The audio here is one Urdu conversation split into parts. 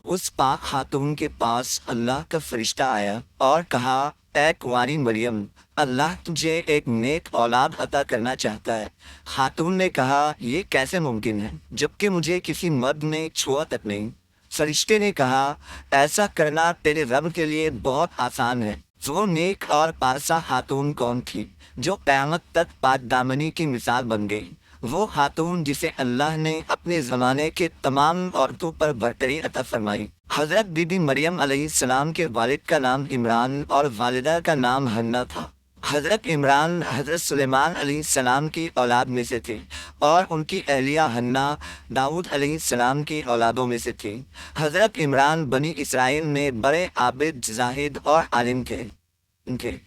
اس پاک خاتون کے پاس اللہ کا فرشتہ آیا اور کہا، اے کنواری مریم، اللہ تجھے ایک نیک اولاد عطا کرنا چاہتا ہے۔ خاتون نے کہا، یہ کیسے ممکن ہے جبکہ مجھے کسی مرد نے چھوا تک نہیں؟ فرشتے نے کہا، ایسا کرنا تیرے رب کے لیے بہت آسان ہے۔ وہ نیک اور پارسا خاتون کون تھی جو قیامت تک پاک دامنی کی مثال بن گئی؟ وہ خاتون جسے اللہ نے اپنے زمانے کے تمام عورتوں پر برتری عطا فرمائی۔ حضرت بی بی مریم علیہ السلام کے والد کا نام عمران اور والدہ کا نام حنہ تھا۔ حضرت عمران حضرت سلیمان علیہ السلام کی اولاد میں سے تھے اور ان کی اہلیہ حنہ داؤد علیہ السلام کی اولادوں میں سے تھی۔ حضرت عمران بنی اسرائیل میں بڑے عابد، زاہد اور عالم تھے،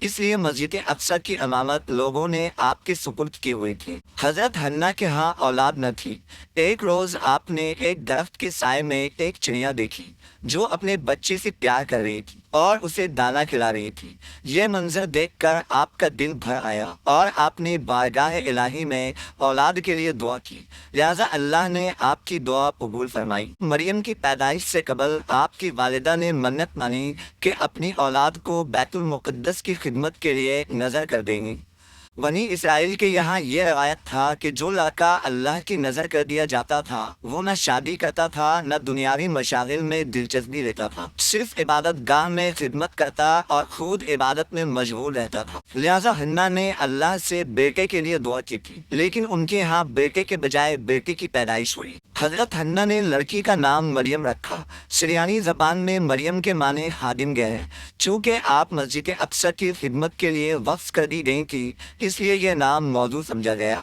اس لیے مسجد اقصی کی امامت لوگوں نے آپ کے سپرد کی ہوئی تھی۔ حضرت حنہ کے ہاں اولاد نہ تھی۔ ایک روز آپ نے ایک درخت کے سائے میں ایک چڑیا دیکھی جو اپنے بچے سے پیار کر رہی تھی اور اسے دانا کھلا رہی تھی۔ یہ منظر دیکھ کر آپ کا دل بھر آیا اور آپ نے بارگاہ الہی میں اولاد کے لیے دعا کی، لہذا اللہ نے آپ کی دعا قبول فرمائی۔ مریم کی پیدائش سے قبل آپ کی والدہ نے منت مانی کہ اپنی اولاد کو بیت المقدس کی خدمت کے لیے نظر کر دیں گی۔ بنی اسرائیل کے یہاں یہ روایت تھا کہ جو لڑکا اللہ کی نظر کر دیا جاتا تھا وہ نہ شادی کرتا تھا نہ دنیاوی مشاغل میں دلچسپی لیتا تھا، صرف عبادت گاہ میں خدمت کرتا اور خود عبادت میں مشغول رہتا تھا۔ لہٰذا حنہ نے اللہ سے بیٹے کے لیے دعا کی تھی، لیکن ان کے ہاں بیٹے کے بجائے بیٹی کی پیدائش ہوئی۔ حضرت حنہ نے لڑکی کا نام مریم رکھا۔ سریانی زبان میں مریم کے معنی خادم گئے ہیں۔ چونکہ آپ مسجد اقصی کی خدمت کے لیے وقف کر دی گئی تھی، اس لیے یہ نام موضوع سمجھا گیا۔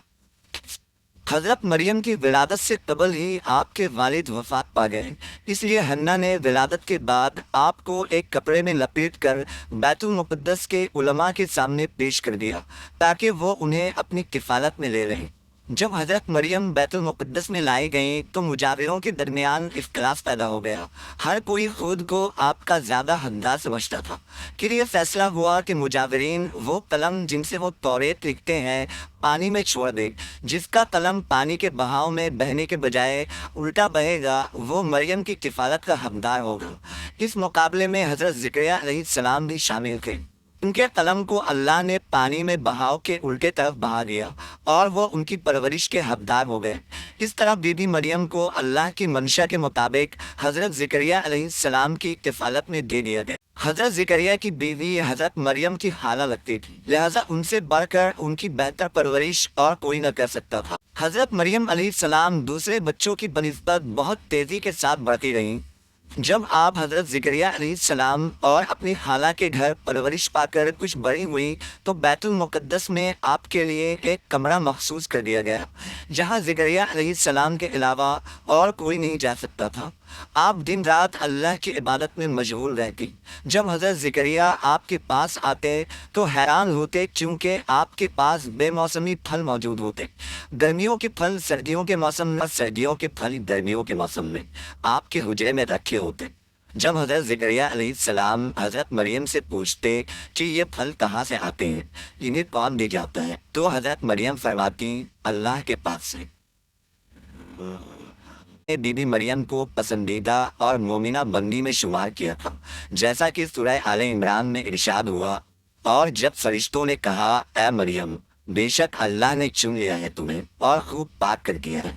حضرت مریم کی ولادت سے قبل ہی آپ کے والد وفات پا گئے، اس لیے حنہ نے ولادت کے بعد آپ کو ایک کپڑے میں لپیٹ کر بیت المقدس کے علماء کے سامنے پیش کر دیا تاکہ وہ انہیں اپنی کفالت میں لے لیں۔ جب حضرت مریم بیت المقدس میں لائی گئیں تو مجاوروں کے درمیان اختلاف پیدا ہو گیا۔ ہر کوئی خود کو آپ کا زیادہ حقدار سمجھتا تھا۔ پھر یہ فیصلہ ہوا کہ مجاورین وہ قلم جن سے وہ توریت لکھتے ہیں پانی میں چھوڑ دے۔ جس کا قلم پانی کے بہاؤ میں بہنے کے بجائے الٹا بہے گا وہ مریم کی کفالت کا حقدار ہوگا۔ اس مقابلے میں حضرت زکریہ علیہ السلام بھی شامل تھے۔ ان کے قلم کو اللہ نے پانی میں بہاؤ کے الٹے طرف بہا دیا اور وہ ان کی پرورش کے حقدار ہو گئے۔ اس طرح بی بی مریم کو اللہ کی منشا کے مطابق حضرت زکریہ علیہ السلام کی کفالت میں دے دیا گیا۔ حضرت زکریہ کی بیوی حضرت مریم کی خالہ لگتی تھی، لہٰذا ان سے بڑھ کر ان کی بہتر پرورش اور کوئی نہ کر سکتا تھا۔ حضرت مریم علیہ السلام دوسرے بچوں کی بنسبت بہت تیزی کے ساتھ بڑھتی رہیں۔ جب آپ حضرت زکریہ علیہ السلام اور اپنی خالہ کے گھر پرورش پا کر کچھ بڑی ہوئی تو بیت المقدس میں آپ کے لیے ایک کمرہ مخصوص کر دیا گیا جہاں زکریہ علیہ السلام کے علاوہ اور کوئی نہیں جا سکتا تھا۔ آپ دن رات اللہ کی عبادت میں مشغول رہتی۔ جب حضرت زکریہ آپ کے پاس آتے تو حیران ہوتے چونکہ آپ کے پاس بے موسمی پھل موجود ہوتے، گرمیوں کے پھل سردیوں کے موسم میں، سردیوں کے پھل گرمیوں کے موسم میں آپ کے حجرے میں رکھے ہوتے۔ جب حضرت زکریہ علیہ السلام حضرت مریم سے پوچھتے کہ یہ پھل کہاں سے آتے ہیں، انہیں کون دے جاتا ہے، تو حضرت مریم فرماتی، اللہ کے پاس سے۔ بی بی مریم کو پسندیدہ اور مومنہ بندی میں شمار کیا تھا، جیسا کہ سورہ آل عمران میں ارشاد ہوا، اور جب فرشتوں نے کہا، اے مریم، بے شک اللہ نے چن لیا ہے تمہیں اور خوب پاک کر دیا ہے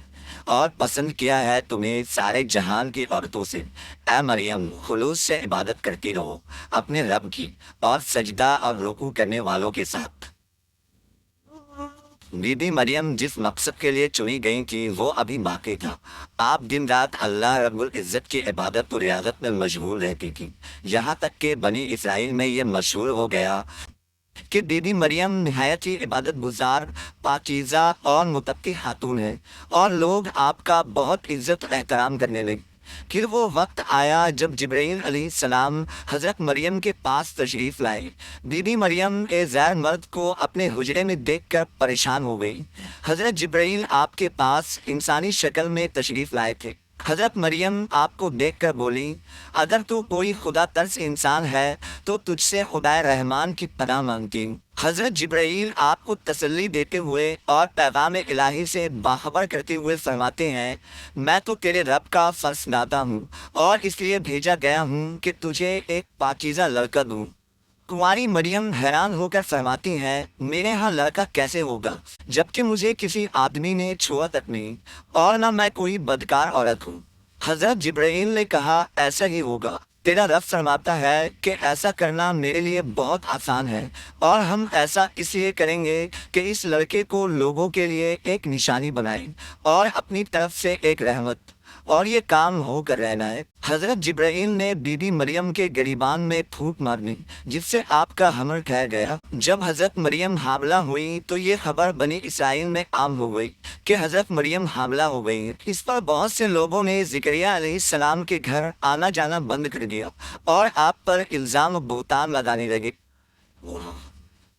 اور پسند کیا ہے تمہیں سارے جہان کی عورتوں سے، اے مریم خلوص سے عبادت کرتی رہو اپنے رب کی اور سجدہ اور رکوع کرنے والوں کے ساتھ۔ بی بی مریم جس مقصد کے لیے چنی گئی تھی وہ ابھی باقی تھا۔ آپ دن رات اللہ رب العزت کی عبادت و ریاضت میں مشغول رہتی تھی، یہاں تک کہ بنی اسرائیل میں یہ مشہور ہو گیا کہ بی بی مریم نہایت ہی عبادت گزار، پاکیزہ اور متقی خاتون ہے، اور لوگ آپ کا بہت عزت و احترام کرنے لگے۔ پھر وہ وقت آیا جب جبرائیل علیہ السلام حضرت مریم کے پاس تشریف لائے۔ بی بی مریم ایک غیر مرد کو اپنے حجرے میں دیکھ کر پریشان ہو گئی۔ حضرت جبرائیل آپ کے پاس انسانی شکل میں تشریف لائے تھے۔ حضرت مریم آپ کو دیکھ کر بولی، اگر تو کوئی خدا ترس انسان ہے تو تجھ سے خدا رحمان کی پناہ مانگتی ہوں۔ حضرت جبرائیل آپ کو تسلی دیتے ہوئے اور پیغام الہی سے باخبر کرتے ہوئے فرماتے ہیں، میں تو تیرے رب کا فرزندہ ہوں اور اس لیے بھیجا گیا ہوں کہ تجھے ایک پاکیزہ لڑکا دوں۔ کنواری مریم حیران ہو کر فرماتی ہیں، میرے ہاں لڑکا کیسے ہوگا جبکہ مجھے کسی آدمی نے چھوا تک نہیں اور نہ میں کوئی بدکار عورت ہوں۔ حضرت جبرائیل نے کہا، ایسا ہی ہوگا، تیرا رب فرماتا ہے کہ ایسا کرنا میرے لیے بہت آسان ہے، اور ہم ایسا اس لیے کریں گے کہ اس لڑکے کو لوگوں کے لیے ایک نشانی بنائیں اور اپنی طرف سے ایک رحمت، اور یہ کام ہو کر رہنا ہے۔ حضرت جبرائیل نے بی بی مریم کے گریبان میں پھونک مارنی جس سے آپ کا حمل ٹھہر گیا۔ جب حضرت مریم حاملہ ہوئی تو یہ خبر بنی اسرائیل میں عام ہو گئی کہ حضرت مریم حاملہ ہو گئی۔ اس پر بہت سے لوگوں نے زکریہ علیہ السلام کے گھر آنا جانا بند کر دیا اور آپ پر الزام و بہتان لگانے لگے۔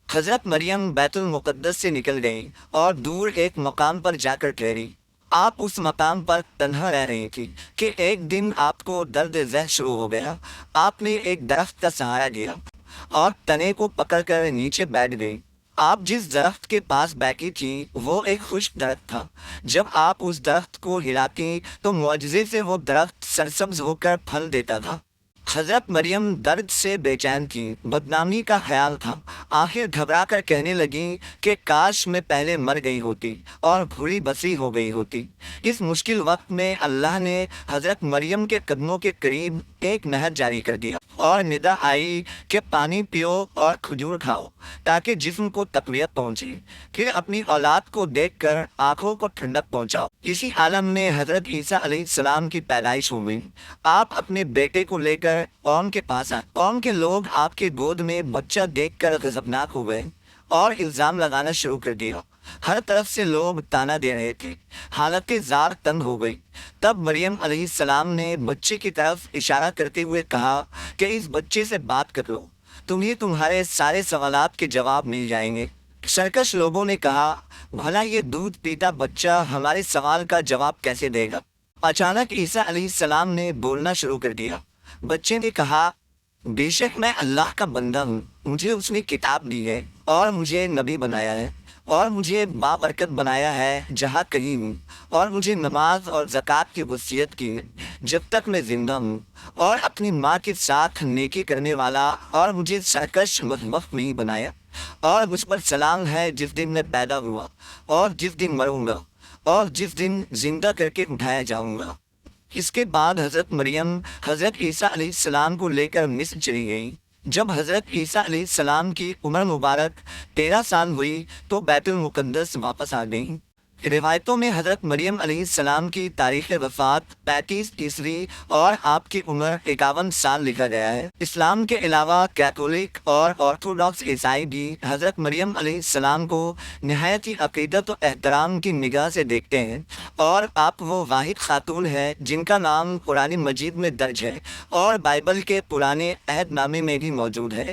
حضرت مریم بیت المقدس سے نکل گئی اور دور ایک مقام پر جا کر ٹھہری۔ آپ اس مقام پر تنہا رہ رہی تھی کہ ایک دن آپ کو درد ذہ شروع ہو گیا۔ آپ نے ایک درخت کا سہارا لیا اور تنے کو پکڑ کر نیچے بیٹھ گئی۔ آپ جس درخت کے پاس بیٹھی تھی وہ ایک خشک درخت تھا۔ جب آپ اس درخت کو ہلاتی تو معجزے سے وہ درخت سرسبز ہو کر پھل دیتا تھا۔ حضرت مریم درد سے بے چین تھی، بدنامی کا خیال تھا۔ آخر گھبرا کر کہنے لگی کہ کاش میں پہلے مر گئی ہوتی اور بھولی بسی ہو گئی ہوتی۔ اس مشکل وقت میں اللہ نے حضرت مریم کے قدموں کے قریب ایک نہر جاری کر دیا اور ندا آئی کہ پانی پیو اور کھجور کھاؤ تاکہ جسم کو تقویت پہنچے، پھر اپنی اولاد کو دیکھ کر آنکھوں کو ٹھنڈک پہنچاؤ۔ اسی عالم میں حضرت عیسیٰ علیہ السلام کی پیدائش ہو گئی۔ آپ اپنے بیٹے کو لے کر قوم کے پاس آئے۔ قوم کے لوگ آپ کے گود میں بچہ دیکھ کر غضبناک ہو گئے اور الزام لگانا شروع کر دیا۔ ہر طرف سے لوگ تانا دے رہے تھے، حالت زار تنگ ہو گئی۔ تب مریم علیہ السلام نے بچے کی طرف اشارہ کرتے ہوئے کہا کہ اس بچے سے بات کر لو، تمہیں تمہارے سارے سوالات کے جواب مل جائیں گے۔ سرکش لوگوں نے کہا، بھلا یہ دودھ پیتا بچہ ہمارے سوال کا جواب کیسے دے گا؟ اچانک عیسیٰ علیہ السلام نے بولنا شروع کر دیا۔ بچے نے کہا، بے شک میں اللہ کا بندہ ہوں، مجھے اس نے کتاب دی ہے اور مجھے نبی بنایا ہے اور مجھے بابرکت بنایا ہے جہاں کہیں ہوں، اور مجھے نماز اور زکوٰۃ کی وصیت کی ہے جب تک میں زندہ ہوں، اور اپنی ماں کے ساتھ نیکی کرنے والا، اور مجھے سرکش مذمت نہیں بنایا، اور مجھ پر سلام ہے جس دن میں پیدا ہوا اور جس دن مروں گا اور جس دن زندہ کر کے اٹھایا جاؤں گا۔ اس کے بعد حضرت مریم حضرت عیسیٰ علیہ السلام کو لے کر مصر چلی گئی۔ جب حضرت عیسیٰ علیہ السلام کی عمر مبارک 13 سال ہوئی تو بیت المقدس واپس آ گئیں۔ روایتوں میں حضرت مریم علیہ السلام کی تاریخ وفات 35 عیسوی اور آپ کی عمر 51 سال لکھا گیا ہے۔ اسلام کے علاوہ کیتھولک اور آرتھوڈاکس عیسائی بھی حضرت مریم علیہ السلام کو نہایت ہی عقیدت و احترام کی نگاہ سے دیکھتے ہیں، اور آپ وہ واحد خاتون ہے جن کا نام قرآن مجید میں درج ہے اور بائبل کے پرانے عہد نامے میں بھی موجود ہے۔